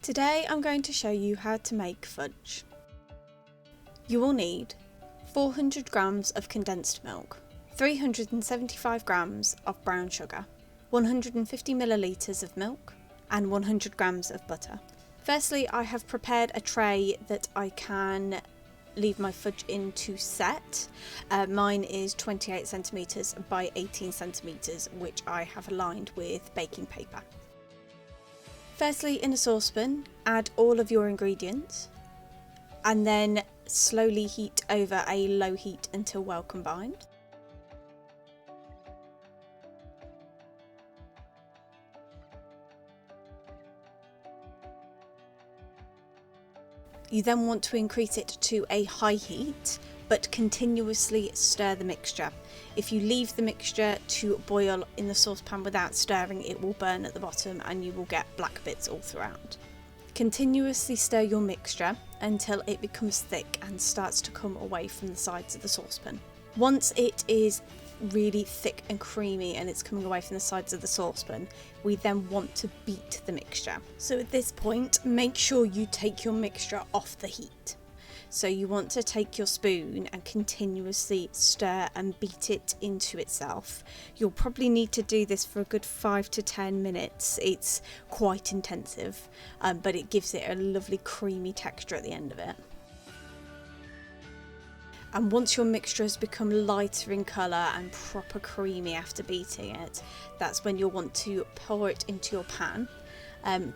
Today I'm going to show you how to make fudge. You will need 400 grams of condensed milk, 375 grams of brown sugar, 150 millilitres of milk and 100 grams of butter. Firstly, I have prepared a tray that I can leave my fudge in to set. Mine is 28 centimetres by 18 centimetres, which I have lined with baking paper. Firstly, in a saucepan, add all of your ingredients and then slowly heat over a low heat until well combined. You then want to increase it to a high heat, but continuously stir the mixture. If you leave the mixture to boil in the saucepan without stirring, it will burn at the bottom and you will get black bits all throughout. Continuously stir your mixture until it becomes thick and starts to come away from the sides of the saucepan. Once it is really thick and creamy and it's coming away from the sides of the saucepan, we then want to beat the mixture. So at this point, make sure you take your mixture off the heat. So you want to take your spoon and continuously stir and beat it into itself. You'll probably need to do this for a good 5 to 10 minutes. It's quite intensive, but it gives it a lovely creamy texture at the end of it. And once your mixture has become lighter in colour and proper creamy after beating it, that's when you'll want to pour it into your pan.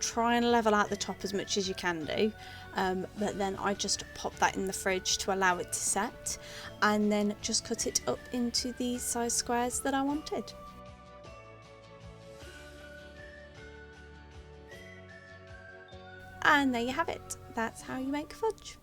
Try and level out the top as much as you can do, but then I just pop that in the fridge to allow it to set, and then just cut it up into the size squares that I wanted. And there you have it. That's how you make fudge.